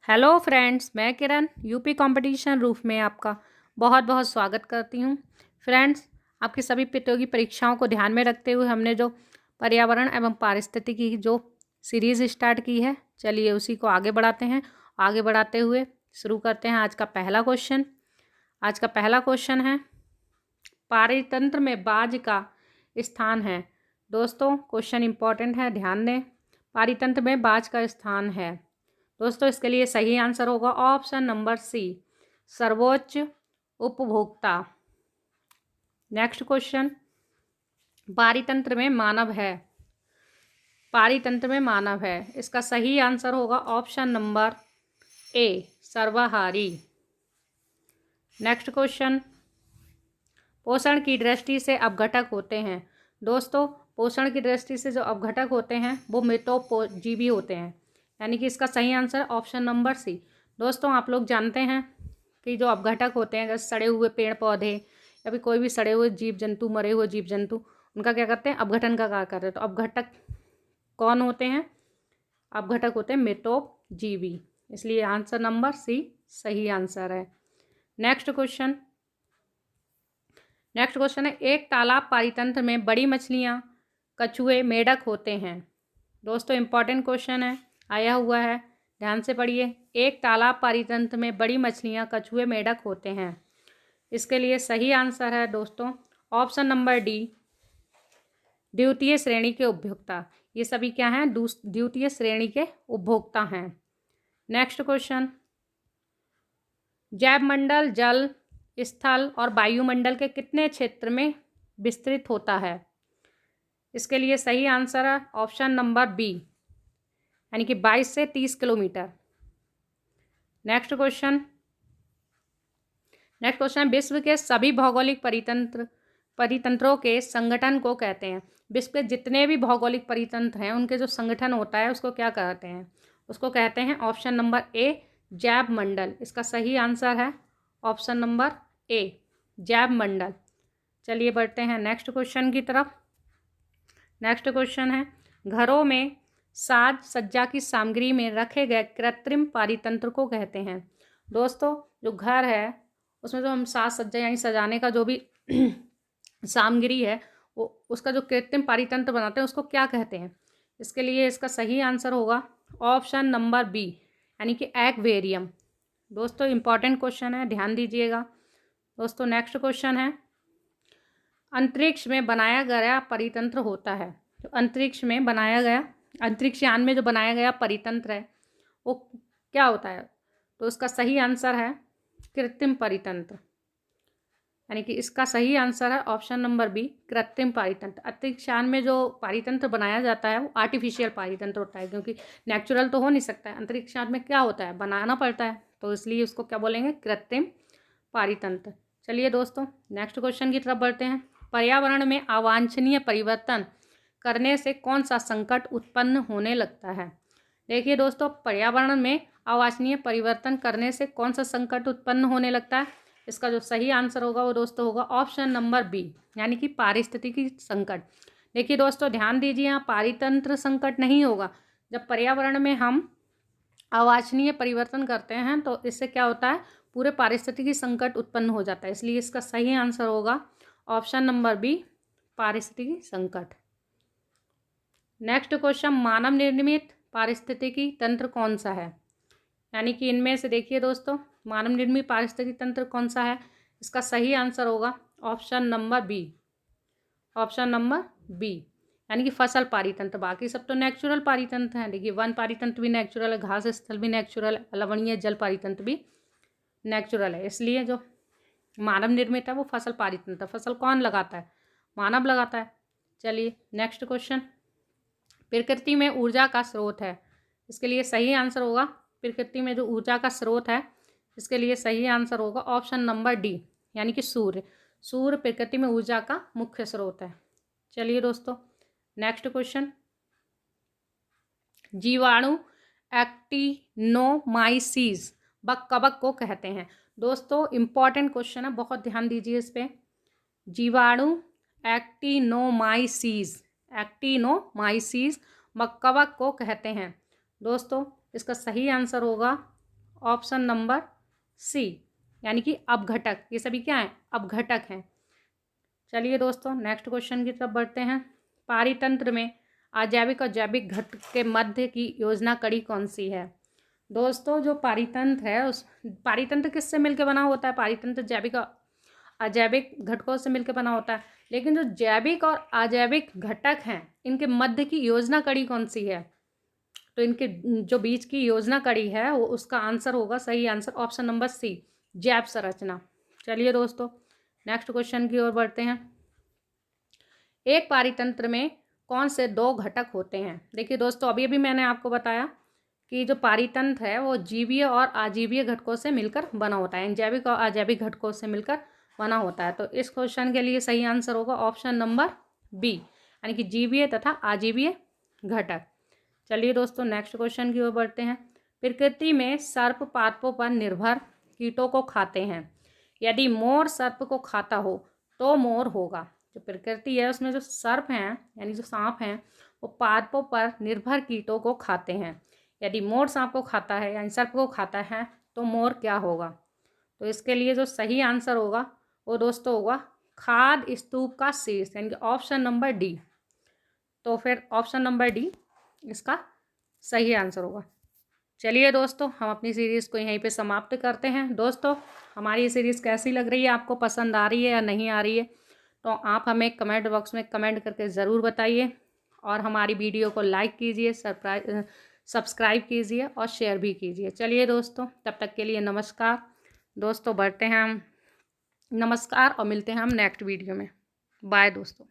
Hello friends, मैं किरण UP competition roof में आपका बहुत बहुत स्वागत करती हूँ। फ्रेंड्स, आपकी सभी प्रतियोगी परीक्षाओं को ध्यान में रखते हुए हमने जो पर्यावरण एवं पारिस्थितिकी की जो सीरीज़ स्टार्ट की है, चलिए उसी को आगे बढ़ाते हैं। आगे बढ़ाते हुए शुरू करते हैं आज का पहला क्वेश्चन। आज का पहला क्वेश्चन है, पारितंत्र में बाज का स्थान है। दोस्तों, क्वेश्चन इंपॉर्टेंट है, ध्यान दें। पारितंत्र में बाज का स्थान है। दोस्तों, इसके लिए सही आंसर होगा ऑप्शन नंबर सी, सर्वोच्च उपभोक्ता। नेक्स्ट क्वेश्चन, पारितंत्र में मानव है। पारितंत्र में मानव है, इसका सही आंसर होगा ऑप्शन नंबर ए, सर्वाहारी। नेक्स्ट क्वेश्चन, पोषण की दृष्टि से अपघटक होते हैं। दोस्तों, पोषण की दृष्टि से जो अपघटक होते हैं वो मृतोपजीवी होते हैं, यानी कि इसका सही आंसर ऑप्शन नंबर सी। दोस्तों, आप लोग जानते हैं कि जो अपघटक होते हैं, जैसे सड़े हुए पेड़ पौधे या फिर कोई भी सड़े हुए जीव जंतु, मरे हुए जीव जंतु, उनका क्या करते हैं, अपघटन का कार्य करते हैं। तो अपघटक कौन होते हैं? अपघटक होते हैं मृतोपजीवी, इसलिए आंसर नंबर सी सही आंसर है। नेक्स्ट क्वेश्चन है, एक तालाब पारितंत्र में बड़ी मछलियाँ, कछुए, मेढक होते हैं। दोस्तों, इंपॉर्टेंट क्वेश्चन है, आया हुआ है, ध्यान से पढ़िए। एक तालाब पारितंत्र में बड़ी मछलियाँ, कछुए, मेढक होते हैं। इसके लिए सही आंसर है दोस्तों ऑप्शन नंबर डी, द्वितीय श्रेणी के उपभोक्ता। ये सभी क्या हैं? द्वितीय श्रेणी के उपभोक्ता हैं। नेक्स्ट क्वेश्चन, जैवमंडल जल, स्थल और वायुमंडल के कितने क्षेत्र में विस्तृत होता है? इसके लिए सही आंसर है ऑप्शन नंबर बी, यानी कि 22 से 30 किलोमीटर। नेक्स्ट क्वेश्चन, विश्व के सभी भौगोलिक परितंत्रों के संगठन को कहते हैं। विश्व के जितने भी भौगोलिक परितंत्र हैं उनके जो संगठन होता है उसको क्या कहते हैं? उसको कहते हैं ऑप्शन नंबर ए, जैव मंडल। इसका सही आंसर है ऑप्शन नंबर ए, जैव मंडल। चलिए बढ़ते हैं नेक्स्ट क्वेश्चन की तरफ। नेक्स्ट क्वेश्चन है, घरों में साज सज्जा की सामग्री में रखे गए कृत्रिम पारितंत्र को कहते हैं। दोस्तों, जो घर है उसमें जो हम साज सज्जा यानी सजाने का जो भी सामग्री है वो उसका जो कृत्रिम पारितंत्र बनाते हैं उसको क्या कहते हैं? इसके लिए इसका सही आंसर होगा ऑप्शन नंबर बी, यानी कि एक्वेरियम। दोस्तों, इंपॉर्टेंट क्वेश्चन है, ध्यान दीजिएगा। दोस्तों, नेक्स्ट क्वेश्चन है, अंतरिक्ष में बनाया गया परितंत्र होता है। तो अंतरिक्ष यान में जो बनाया गया परितंत्र है वो क्या होता है? तो इसका सही आंसर है कृत्रिम परितंत्र, यानी कि इसका सही आंसर है ऑप्शन नंबर बी, कृत्रिम पारितंत्र। अंतरिक्ष यान में जो पारितंत्र बनाया जाता है वो आर्टिफिशियल पारितंत्र होता है, क्योंकि नेचुरल तो हो नहीं सकता है। अंतरिक्ष यान में क्या होता है, बनाना पड़ता है, तो इसलिए उसको क्या बोलेंगे, कृत्रिम पारितंत्र। चलिए दोस्तों, नेक्स्ट क्वेश्चन की तरफ बढ़ते हैं। पर्यावरण में अवांछनीय परिवर्तन करने से कौन सा संकट उत्पन्न होने लगता है? देखिए दोस्तों, पर्यावरण में अवांछनीय परिवर्तन करने से कौन सा संकट उत्पन्न होने लगता है? इसका जो सही आंसर होगा वो दोस्तों होगा ऑप्शन नंबर बी, यानी कि पारिस्थितिकी संकट। देखिए दोस्तों, ध्यान दीजिए, यहाँ पारितंत्र संकट नहीं होगा। जब पर्यावरण में हम अवांछनीय परिवर्तन करते हैं तो इससे क्या होता है, पूरे पारिस्थितिकी संकट उत्पन्न हो जाता है। इसलिए इसका सही आंसर होगा ऑप्शन नंबर बी, पारिस्थितिकी संकट। नेक्स्ट क्वेश्चन, मानव निर्मित पारिस्थितिकी तंत्र कौन सा है? यानी कि इनमें से देखिए दोस्तों, मानव निर्मित पारिस्थितिकी तंत्र कौन सा है? इसका सही आंसर होगा ऑप्शन नंबर बी, यानी कि फसल पारितंत्र। बाकी सब तो नेचुरल पारितंत्र हैं। देखिए, वन पारितंत्र भी नेचुरल है, घास स्थल भी नेचुरल है, लवणीय जल पारितंत्र भी नेचुरल है। इसलिए जो मानव निर्मित है वो फसल पारितंत्र। फसल कौन लगाता है? मानव लगाता है। चलिए नेक्स्ट क्वेश्चन, प्रकृति में ऊर्जा का स्रोत है। इसके लिए सही आंसर होगा, प्रकृति में जो ऊर्जा का स्रोत है इसके लिए सही आंसर होगा ऑप्शन नंबर डी, यानी कि सूर्य। सूर्य प्रकृति में ऊर्जा का मुख्य स्रोत है। चलिए दोस्तों, नेक्स्ट क्वेश्चन, जीवाणु एक्टिनोमाइसीज कवक को कहते हैं। दोस्तों, इंपॉर्टेंट क्वेश्चन है, बहुत ध्यान दीजिए इस पे। जीवाणु एक्टिनोमाइसीज कवक को कहते हैं। दोस्तों, इसका सही आंसर होगा ऑप्शन नंबर सी, यानी कि अपघटक। ये सभी क्या हैं? अपघटक हैं। चलिए दोस्तों नेक्स्ट क्वेश्चन की तरफ बढ़ते हैं। पारितंत्र में अजैविक और जैविक घटक के मध्य की योजना कड़ी कौन सी है? दोस्तों जो पारितंत्र है, उस पारितंत्र किससे मिलकर बना होता है? पारितंत्र जैविक और अजैविक घटकों से मिलकर बना होता है, लेकिन जो जैविक और अजैविक घटक हैं इनके मध्य की योजना कड़ी कौन सी है? तो इनके जो बीच की योजना कड़ी है वो उसका आंसर होगा, सही आंसर ऑप्शन नंबर सी, जैव संरचना। चलिए दोस्तों नेक्स्ट क्वेश्चन की ओर बढ़ते हैं। एक पारितंत्र में कौन से दो घटक होते हैं? देखिए दोस्तों अभी अभी मैंने आपको बताया कि जो पारितंत्र है वो जीवीय और अजीवीय घटकों से मिलकर बना होता है, जैविक और अजैविक घटकों से मिलकर बना होता है। तो इस क्वेश्चन के लिए सही आंसर होगा ऑप्शन नंबर बी, यानी कि जीवीय तथा अजीवीय घटक। चलिए दोस्तों नेक्स्ट क्वेश्चन की ओर बढ़ते हैं। प्रकृति में सर्प पादपों पर निर्भर कीटों को खाते हैं। यदि मोर सर्प को खाता हो तो मोर होगा। जो प्रकृति है उसमें जो सर्प हैं यानी जो सांप हैं वो पादपों पर निर्भर कीटों को खाते हैं। यदि मोर सांप को खाता है यानी सर्प को खाता है तो मोर क्या होगा? तो इसके लिए जो सही आंसर होगा वो दोस्तों होगा खाद स्तूप का शीर्ष, यानी कि ऑप्शन नंबर डी। तो फिर ऑप्शन नंबर डी इसका सही आंसर होगा। चलिए दोस्तों हम अपनी सीरीज़ को यहीं पे समाप्त करते हैं। दोस्तों हमारी ये सीरीज़ कैसी लग रही है, आपको पसंद आ रही है या नहीं आ रही है, तो आप हमें कमेंट बॉक्स में कमेंट करके ज़रूर बताइए और हमारी वीडियो को लाइक कीजिए, सब्सक्राइब कीजिए और शेयर भी कीजिए। चलिए दोस्तों तब तक के लिए नमस्कार। दोस्तों बढ़ते हैं हम, नमस्कार और मिलते हैं हम नेक्स्ट वीडियो में। बाय दोस्तों।